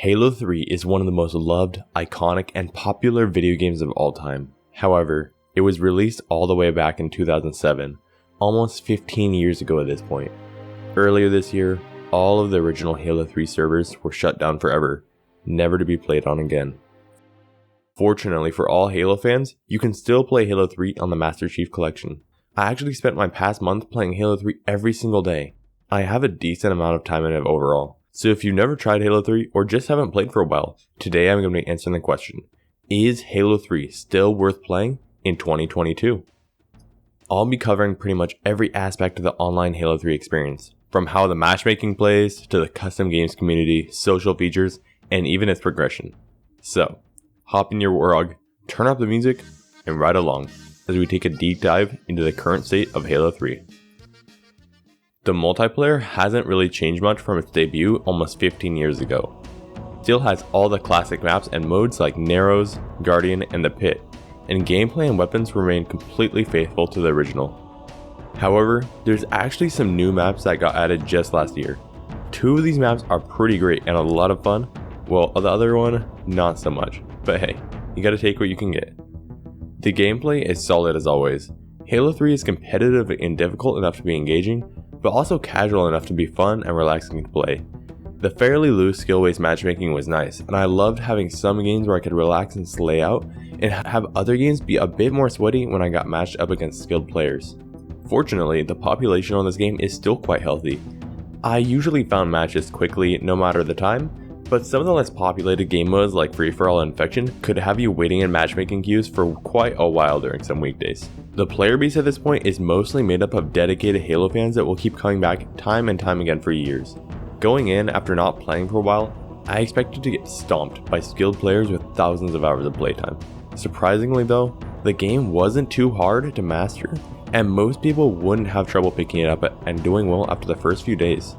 Halo 3 is one of the most loved, iconic, and popular video games of all time. However, it was released all the way back in 2007, almost 15 years ago at this point. Earlier this year, all of the original Halo 3 servers were shut down forever, never to be played on again. Fortunately for all Halo fans, you can still play Halo 3 on the Master Chief Collection. I actually spent my past month playing Halo 3 every single day. I have a decent amount of time in it overall. So if you've never tried Halo 3 or just haven't played for a while, today I'm going to be answering the question, is Halo 3 still worth playing in 2022? I'll be covering pretty much every aspect of the online Halo 3 experience, from how the matchmaking plays, to the custom games community, social features, and even its progression. So, hop in your Warhog, turn up the music, and ride along as we take a deep dive into the current state of Halo 3. The multiplayer hasn't really changed much from its debut almost 15 years ago. It still has all the classic maps and modes like Narrows, Guardian, and the Pit, and gameplay and weapons remain completely faithful to the original. However, there's actually some new maps that got added just last year. 2 of these maps are pretty great and a lot of fun, while the other one, not so much. But hey, you gotta take what you can get. The gameplay is solid as always. Halo 3 is competitive and difficult enough to be engaging, but also casual enough to be fun and relaxing to play. The fairly loose skill-based matchmaking was nice, and I loved having some games where I could relax and slay out, and have other games be a bit more sweaty when I got matched up against skilled players. Fortunately, the population on this game is still quite healthy. I usually found matches quickly no matter the time, but some of the less populated game modes like Free-for-All and Infection could have you waiting in matchmaking queues for quite a while during some weekdays. The player base at this point is mostly made up of dedicated Halo fans that will keep coming back time and time again for years. Going in after not playing for a while, I expected to get stomped by skilled players with thousands of hours of playtime. Surprisingly though, the game wasn't too hard to master, and most people wouldn't have trouble picking it up and doing well after the first few days.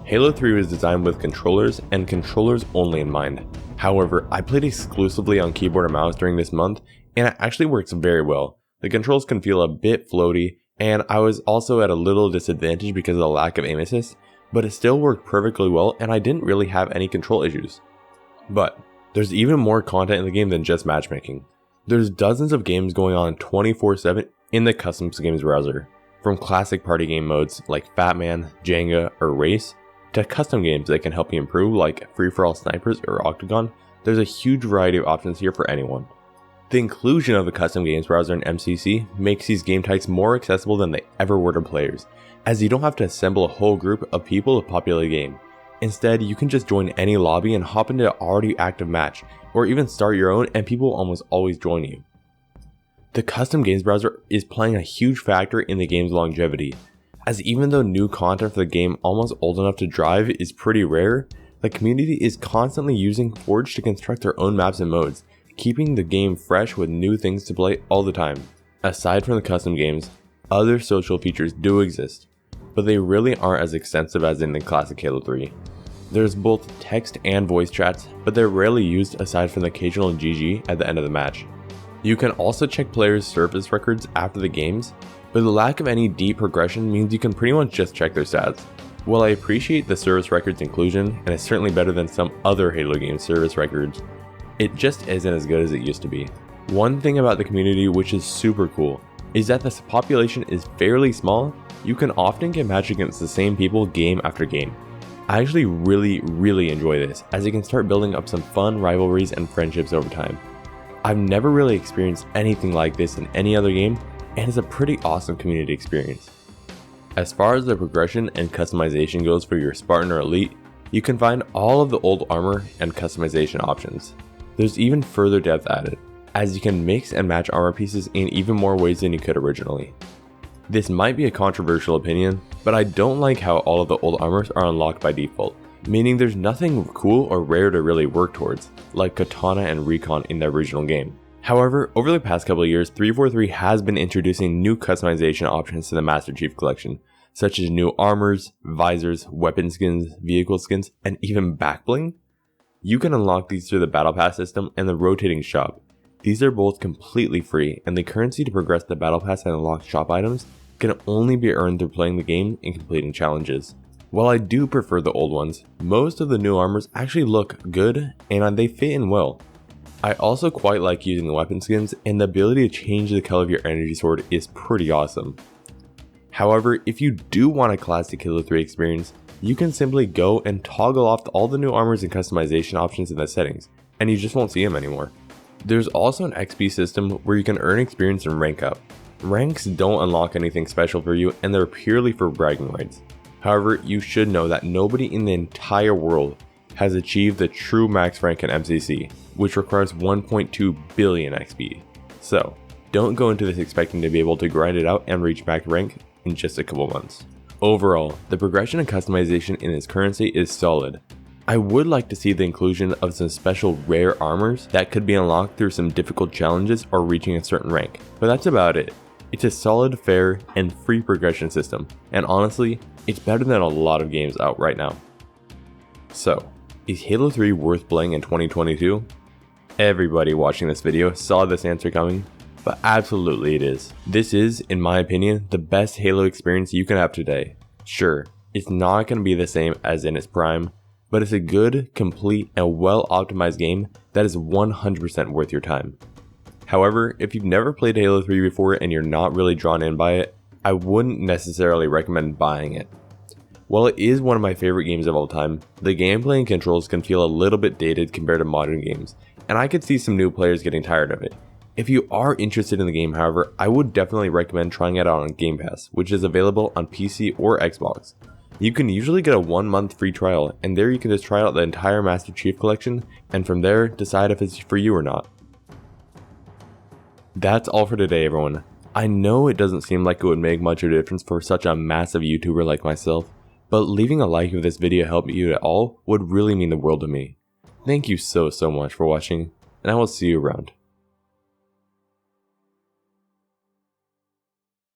Halo 3 was designed with controllers and controllers only in mind. However, I played exclusively on keyboard and mouse during this month, and it actually works very well. The controls can feel a bit floaty, and I was also at a little disadvantage because of the lack of aim assist, but it still worked perfectly well and I didn't really have any control issues. But there's even more content in the game than just matchmaking. There's dozens of games going on 24/7 in the customs games browser, from classic party game modes like Fatman, Jenga, or Race, to custom games that can help you improve like Free-for-All Snipers or Octagon. There's a huge variety of options here for anyone. The inclusion of the custom games browser in MCC makes these game types more accessible than they ever were to players, as you don't have to assemble a whole group of people to populate a game. Instead, you can just join any lobby and hop into an already active match, or even start your own and people will almost always join you. The custom games browser is playing a huge factor in the game's longevity, as even though new content for the game almost old enough to drive is pretty rare, the community is constantly using Forge to construct their own maps and modes, keeping the game fresh with new things to play all the time. Aside from the custom games, other social features do exist, but they really aren't as extensive as in the classic Halo 3. There's both text and voice chats, but they're rarely used aside from the occasional GG at the end of the match. You can also check players' service records after the games, but the lack of any deep progression means you can pretty much just check their stats. While I appreciate the service records inclusion, and it's certainly better than some other Halo games' service records, it just isn't as good as it used to be. One thing about the community which is super cool is that the population is fairly small. You can often get matched against the same people game after game. I actually really enjoy this, as you can start building up some fun rivalries and friendships over time. I've never really experienced anything like this in any other game, and it's a pretty awesome community experience. As far as the progression and customization goes for your Spartan or Elite, you can find all of the old armor and customization options. There's even further depth added, as you can mix and match armor pieces in even more ways than you could originally. This might be a controversial opinion, but I don't like how all of the old armors are unlocked by default, meaning there's nothing cool or rare to really work towards, like Katana and Recon in the original game. However, over the past couple of years, 343 has been introducing new customization options to the Master Chief Collection, such as new armors, visors, weapon skins, vehicle skins, and even backbling. You can unlock these through the Battle Pass system and the rotating shop. These are both completely free, and the currency to progress the Battle Pass and unlock shop items can only be earned through playing the game and completing challenges. While I do prefer the old ones, most of the new armors actually look good and they fit in well. I also quite like using the weapon skins, and the ability to change the color of your energy sword is pretty awesome. However, if you do want a classic Halo 3 experience, you can simply go and toggle off all the new armors and customization options in the settings, and you just won't see them anymore. There's also an XP system where you can earn experience and rank up. Ranks don't unlock anything special for you, and they're purely for bragging rights. However, you should know that nobody in the entire world has achieved the true max rank in MCC, which requires 1.2 billion XP. So, don't go into this expecting to be able to grind it out and reach max rank in just a couple months. Overall, the progression and customization in its current state is solid. I would like to see the inclusion of some special rare armors that could be unlocked through some difficult challenges or reaching a certain rank, but that's about it. It's a solid, fair, and free progression system, and honestly, it's better than a lot of games out right now. So, is Halo 3 worth playing in 2022? Everybody watching this video saw this answer coming, but absolutely it is. This is, in my opinion, the best Halo experience you can have today. Sure, it's not going to be the same as in its prime, but it's a good, complete, and well-optimized game that is 100% worth your time. However, if you've never played Halo 3 before and you're not really drawn in by it, I wouldn't necessarily recommend buying it. While it is one of my favorite games of all time, the gameplay and controls can feel a little bit dated compared to modern games, and I could see some new players getting tired of it. If you are interested in the game, however, I would definitely recommend trying it out on Game Pass, which is available on PC or Xbox. You can usually get a 1-month free trial, and there you can just try out the entire Master Chief Collection, and from there, decide if it's for you or not. That's all for today, everyone. I know it doesn't seem like it would make much of a difference for such a massive YouTuber like myself, but leaving a like if this video helped you at all would really mean the world to me. Thank you so much for watching, and I will see you around.